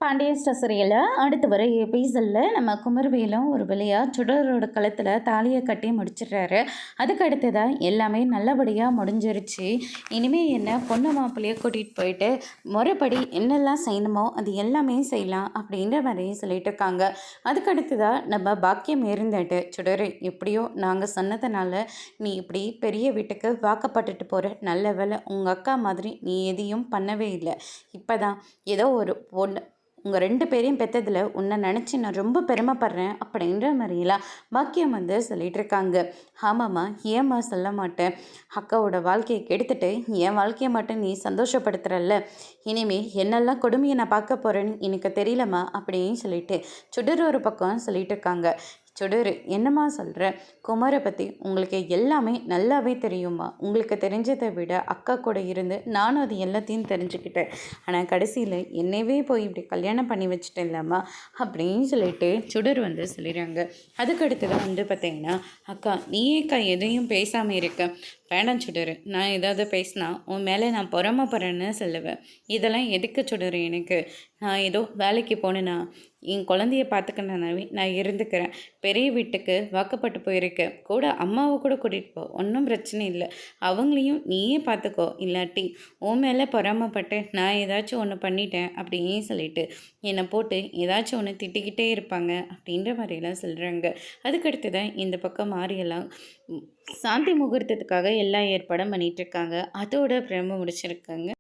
Pandian store சீரியலில் அடுத்து வர எபிசோடில் நம்ம குமரவேலும் ஒரு வழியாக சுடரோட கழுத்தில் தாலியை கட்டி முடிச்சிடுறாரு. அதுக்கு அடுத்ததாக எல்லாமே நல்லபடியாக முடிஞ்சிருச்சு. இனிமேல் என்ன பொண்ணு மாப்பிள்ளையை கூட்டிகிட்டு போயிட்டு முறைப்படி என்னெல்லாம் செய்யணுமோ அது எல்லாமே செய்யலாம் அப்படின்ற மாதிரி சொல்லிட்டு இருக்காங்க. அதுக்கு அடுத்ததாக நம்ம பாக்கியம் இருந்துட்டு சுடர் எப்படியோ நாங்கள் சொன்னதுனால நீ இப்படி பெரிய வீட்டுக்கு வாக்கப்பட்டுட்டு போகிற, நல்ல வேலை உங்கள் அக்கா மாதிரி நீ எதையும் பண்ணவே இல்லை. இப்போ தான் ஏதோ ஒரு பொண்ணு உங்கள் 2 பேரையும் பெற்றதில் உன்னை நினச்சி நான் ரொம்ப பெருமைப்படுறேன் அப்படின்ற மாதிரிலாம் பாக்கியம் சொல்லிகிட்டு இருக்காங்க. ஆமாம்மா, ஏம்மா சொல்ல மாட்டேன்? அக்காவோட வாழ்க்கையை கெடுத்துட்டு என் வாழ்க்கையை மட்டும் நீ சந்தோஷப்படுத்துகிறல்ல, இனிமேல் என்னெல்லாம் கொடுமையை நான் பார்க்க போகிறேன்னு எனக்கு தெரியலம்மா அப்படின்னு சொல்லிட்டு சுடர் ஒரு பக்கம் சொல்லிட்டு இருக்காங்க. சுடர், என்னம்மா சொல்கிற? குமாரை பற்றி உங்களுக்கு எல்லாமே நல்லாவே தெரியுமா? உங்களுக்கு தெரிஞ்சதை விட அக்கா கூட இருந்து நானும் அது எல்லாத்தையும் தெரிஞ்சுக்கிட்டேன். ஆனால் கடைசியில் என்னையவே போய் இப்படி கல்யாணம் பண்ணி வச்சுட்டேன் இல்லம்மா அப்படின்னு சொல்லிட்டு சுடர் சொல்லிடுறாங்க. அதுக்கடுத்து தான் பார்த்தீங்கன்னா, அக்கா நீயேக்கா எதையும் பேசாமல் இருக்க? வேண்டாம் சுடர், நான் ஏதாவது பேசினா உன் மேலே நான் பொறாமப்படுறேன்னு சொல்லுவேன். இதெல்லாம் எதுக்கு சுடர்? எனக்கு நான் ஏதோ வேலைக்கு போனேன்னா என் குழந்தைய பார்த்துக்கணுன்னாவே நான் இருந்துக்கிறேன். பெரிய வீட்டுக்கு வாக்கப்பட்டு போயிருக்கேன், கூட அம்மாவை கூட கூட்டிகிட்டு போ, ஒன்றும் பிரச்சனை இல்லை. அவங்களையும் நீயே பார்த்துக்கோ, இல்லாட்டி உன் மேலே பொறாமப்பட்டு நான் ஏதாச்சும் ஒன்று பண்ணிட்டேன் அப்படின்னு சொல்லிட்டு என்னை போட்டு ஏதாச்சும் ஒன்று திட்டிக்கிட்டே இருப்பாங்க அப்படின்ற மாதிரிலாம் சொல்கிறாங்க. அதுக்கடுத்து தான் இந்த பக்கம் மாறியெல்லாம் சாந்தி முகூர்த்தத்துக்காக எல்லா ஏற்பாடும் பண்ணிகிட்ருக்காங்க. அதோட பிரம்ம முடிச்சிருக்காங்க.